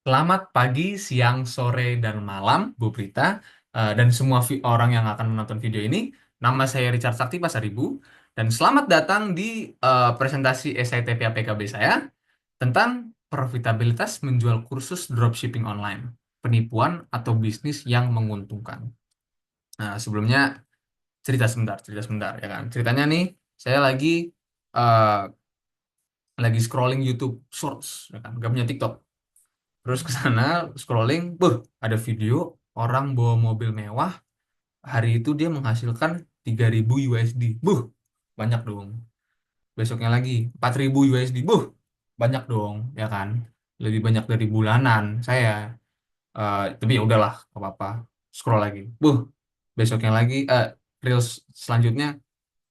Selamat pagi, siang, sore, dan malam, Bu Prita, dan semua orang yang akan menonton video ini. Nama saya Richard Sakti Pasaribu, dan selamat datang di presentasi esai TPA PKB saya tentang profitabilitas menjual kursus dropshipping online, penipuan atau bisnis yang menguntungkan. Nah, sebelumnya cerita sebentar, ya kan. Ceritanya nih, saya uh, lagi scrolling YouTube Shorts, ya kan, gak punya TikTok. Terus ke sana scrolling, ada video orang bawa mobil mewah, hari itu dia menghasilkan 3.000 USD. Banyak dong. Besoknya lagi 4.000 USD. Banyak dong, ya kan? Lebih banyak dari bulanan saya. Tapi ya udahlah, gak apa-apa. Scroll lagi. Besoknya lagi reels selanjutnya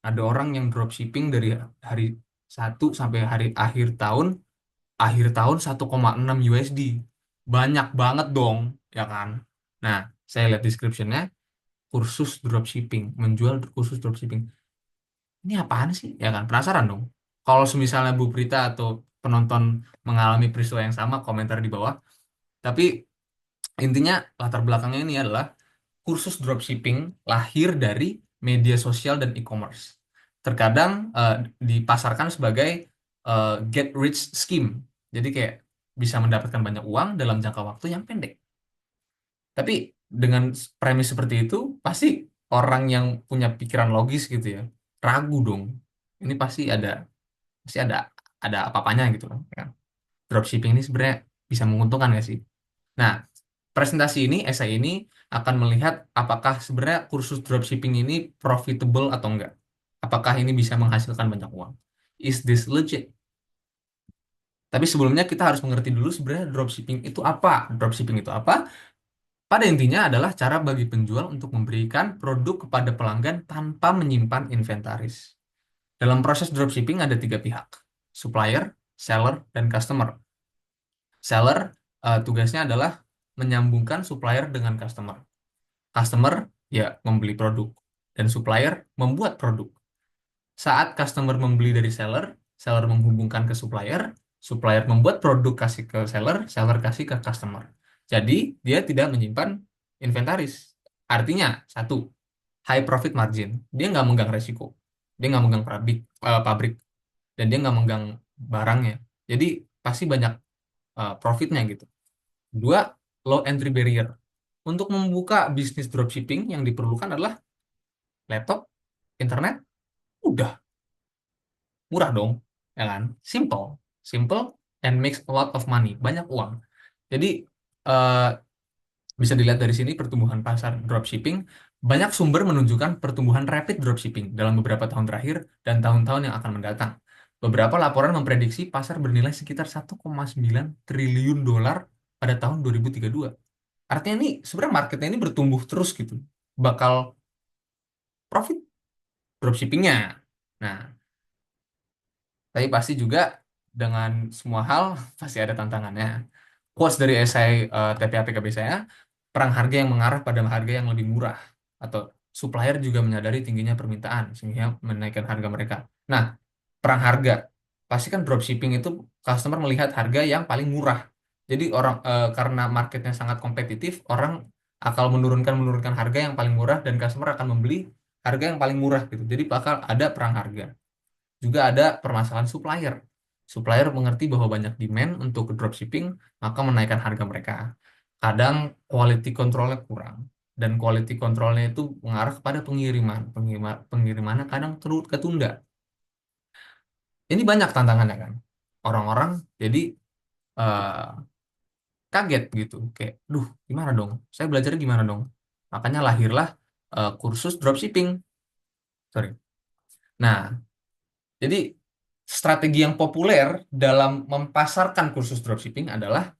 ada orang yang dropshipping dari hari 1 sampai hari akhir tahun 1,6 USD. Banyak banget dong, ya kan? Nah, saya lihat description-nya, kursus dropshipping, menjual kursus dropshipping. Ini apaan sih? Ya kan, penasaran dong. Kalau misalnya Bu Prita atau penonton mengalami peristiwa yang sama, komentar di bawah. Tapi intinya latar belakangnya ini adalah kursus dropshipping lahir dari media sosial dan e-commerce. Terkadang dipasarkan sebagai get rich scheme. Jadi kayak bisa mendapatkan banyak uang dalam jangka waktu yang pendek. Tapi dengan premis seperti itu, pasti orang yang punya pikiran logis gitu ya, ragu dong. Ini pasti ada apa-apanya gitu kan. Dropshipping ini sebenarnya bisa menguntungkan nggak sih? Nah, presentasi ini, esai ini akan melihat apakah sebenarnya kursus dropshipping ini profitable atau enggak. Apakah ini bisa menghasilkan banyak uang? Is this legit? Tapi sebelumnya kita harus mengerti dulu sebenarnya dropshipping itu apa. Dropshipping itu apa? Pada intinya adalah cara bagi penjual untuk memberikan produk kepada pelanggan tanpa menyimpan inventaris. Dalam proses dropshipping ada tiga pihak, supplier, seller, dan customer. Seller tugasnya adalah menyambungkan supplier dengan customer. Customer ya membeli produk dan supplier membuat produk. Saat customer membeli dari seller, seller menghubungkan ke supplier, supplier membuat produk kasih ke seller, seller kasih ke customer. Jadi dia tidak menyimpan inventaris. Artinya satu, high profit margin. Dia nggak megang resiko. Dia nggak megang pabrik dan dia nggak megang barangnya. Jadi pasti banyak profitnya gitu. Dua, low entry barrier. Untuk membuka bisnis dropshipping yang diperlukan adalah laptop, internet, udah murah dong, ya kan? Simple, simple and makes a lot of money, banyak uang. Jadi eh, bisa dilihat dari sini pertumbuhan pasar dropshipping. Banyak sumber menunjukkan pertumbuhan rapid dropshipping dalam beberapa tahun terakhir dan tahun-tahun yang akan mendatang. Beberapa laporan memprediksi pasar bernilai sekitar 1,9 triliun dolar pada tahun 2032. Artinya ini sebenarnya marketnya ini bertumbuh terus gitu. Bakal profit dropshippingnya. Nah, tapi pasti juga dengan semua hal pasti ada tantangannya. Quotes dari esai TPA PKB saya, perang harga yang mengarah pada harga yang lebih murah. Atau supplier juga menyadari tingginya permintaan sehingga menaikkan harga mereka. Nah, perang harga. Pasti kan dropshipping itu customer melihat harga yang paling murah. Jadi karena marketnya sangat kompetitif, orang akan menurunkan harga yang paling murah dan customer akan membeli harga yang paling murah gitu. Jadi bakal ada perang harga. Juga ada permasalahan supplier. Supplier mengerti bahwa banyak demand untuk dropshipping, maka menaikkan harga mereka. Kadang quality controlnya kurang. Dan quality controlnya itu mengarah kepada pengiriman. Pengirimannya kadang ketunda. Ini banyak tantangannya kan. Orang-orang jadi eh, kaget gitu. Kayak, gimana dong? Saya belajarnya gimana dong? Makanya lahirlah kursus dropshipping. Sorry. Nah, jadi strategi yang populer dalam mempasarkan kursus dropshipping adalah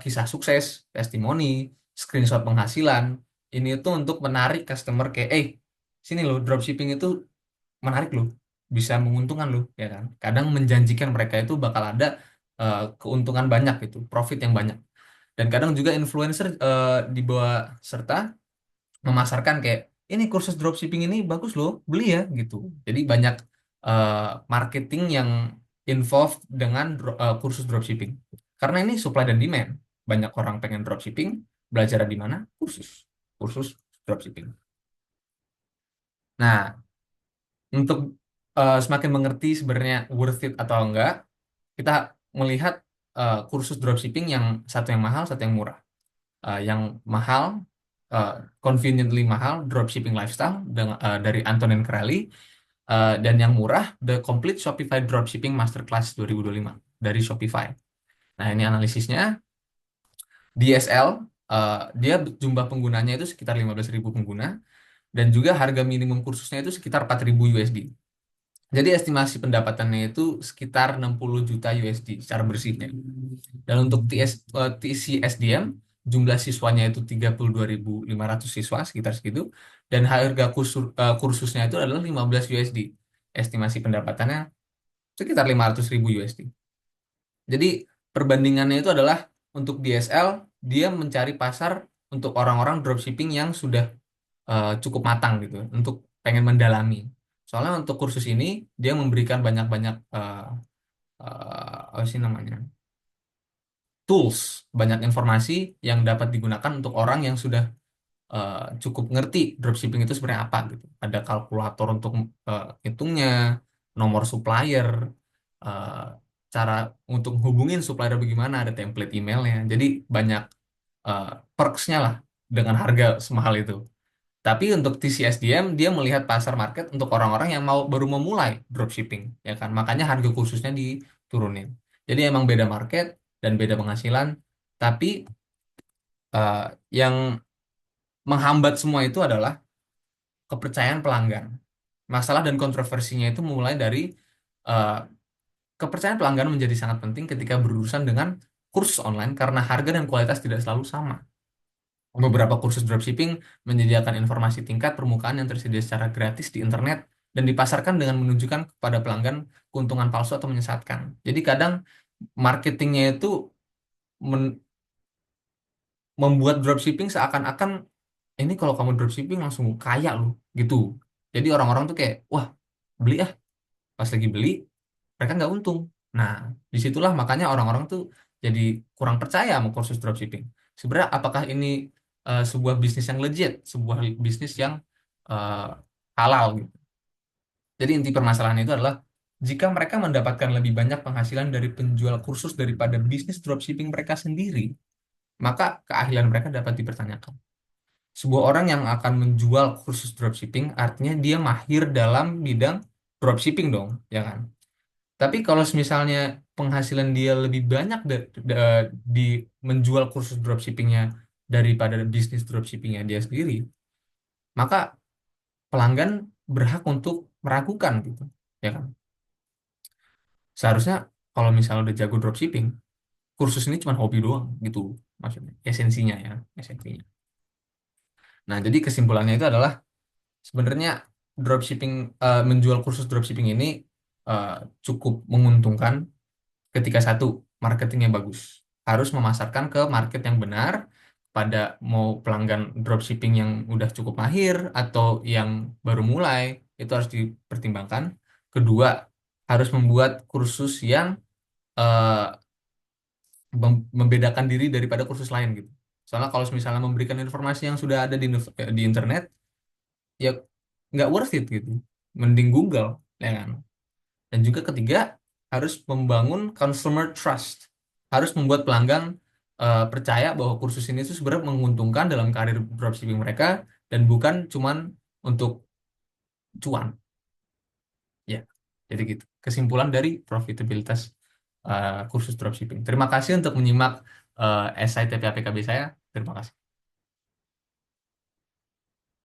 kisah sukses, testimoni, screenshot penghasilan. Ini tuh untuk menarik customer kayak, sini loh dropshipping itu menarik loh, bisa menguntungkan loh, ya kan? Kadang menjanjikan mereka itu bakal ada keuntungan banyak gitu, profit yang banyak. Dan kadang juga influencer di bawah serta memasarkan kayak ini kursus dropshipping ini bagus loh, beli ya gitu. Jadi banyak eh, marketing yang involved dengan kursus dropshipping. Karena ini supply dan demand. banyak orang pengen dropshipping, belajar di mana? Kursus dropshipping. Nah, untuk semakin mengerti sebenarnya worth it atau enggak, kita melihat kursus dropshipping yang satu yang mahal, satu yang murah. Yang mahal, uh, conveniently mahal, dropshipping lifestyle dari Antonin Crowley. Dan yang murah, The Complete Shopify Dropshipping Masterclass 2025 dari Shopify. Nah, ini analisisnya. DSL, dia jumlah penggunanya itu sekitar 15.000 pengguna, dan juga harga minimum kursusnya itu sekitar 4.000 USD. Jadi estimasi pendapatannya itu sekitar 60 juta USD secara bersihnya. Dan untuk TCSDM, jumlah siswanya itu 32.500 siswa, sekitar segitu. Dan harga kursusnya itu adalah 15 USD. Estimasi pendapatannya sekitar 500.000 USD. Jadi perbandingannya itu adalah untuk DSL, dia mencari pasar untuk orang-orang dropshipping yang sudah cukup matang gitu, untuk pengen mendalami. Soalnya untuk kursus ini dia memberikan banyak-banyak apa sih namanya, tools, banyak informasi yang dapat digunakan untuk orang yang sudah cukup ngerti dropshipping itu sebenarnya apa gitu. Ada kalkulator untuk hitungnya, nomor supplier, eh, cara untuk hubungin supplier bagaimana, ada template emailnya. Jadi banyak eh, perks-nya lah dengan harga semahal itu. Tapi untuk TCSDM dia melihat pasar market untuk orang-orang yang baru memulai dropshipping, ya kan. Makanya harga khususnya diturunin. Jadi emang beda market dan beda penghasilan. Tapi eh, yang menghambat semua itu adalah kepercayaan pelanggan. Masalah dan kontroversinya itu mulai dari eh, kepercayaan pelanggan menjadi sangat penting ketika berurusan dengan kursus online karena harga dan kualitas tidak selalu sama. Beberapa kursus dropshipping menyediakan informasi tingkat permukaan yang tersedia secara gratis di internet dan dipasarkan dengan menunjukkan kepada pelanggan keuntungan palsu atau menyesatkan. Jadi kadang marketingnya itu men- membuat dropshipping seakan-akan ini kalau kamu dropshipping langsung kaya loh gitu. Jadi orang-orang tuh kayak, wah beli ah, pas lagi beli mereka nggak untung. Nah, disitulah makanya orang-orang tuh jadi kurang percaya sama kursus dropshipping. Sebenarnya apakah ini sebuah bisnis yang legit, sebuah bisnis yang eh, halal gitu. Jadi inti permasalahan itu adalah jika mereka mendapatkan lebih banyak penghasilan dari penjual kursus daripada bisnis dropshipping mereka sendiri, maka keahlian mereka dapat dipertanyakan. Sebuah orang yang akan menjual kursus dropshipping artinya dia mahir dalam bidang dropshipping dong, ya kan? Tapi kalau misalnya penghasilan dia lebih banyak di menjual kursus dropshippingnya daripada bisnis dropshippingnya dia sendiri, maka pelanggan berhak untuk meragukan gitu, ya kan? Seharusnya kalau misalnya udah jago dropshipping, kursus ini cuma hobi doang gitu, maksudnya esensinya ya, esensinya. Nah, jadi kesimpulannya itu adalah sebenarnya dropshipping, menjual kursus dropshipping ini eh, cukup menguntungkan ketika satu, marketingnya bagus. Harus memasarkan ke market yang benar, pada mau pelanggan dropshipping yang udah cukup mahir atau yang baru mulai, itu harus dipertimbangkan. Kedua, harus membuat kursus yang eh, membedakan diri daripada kursus lain gitu. Soalnya kalau misalnya memberikan informasi yang sudah ada di internet, ya nggak worth it gitu. Mending Google, ya kan? Dan juga ketiga, harus membangun consumer trust. Harus membuat pelanggan percaya bahwa kursus ini itu sebenarnya menguntungkan dalam karir dropshipping mereka dan bukan cuman untuk cuan. Ya, jadi gitu. Kesimpulan dari profitabilitas kursus dropshipping. Terima kasih untuk menyimak SI TPA PKB saya. Terima kasih.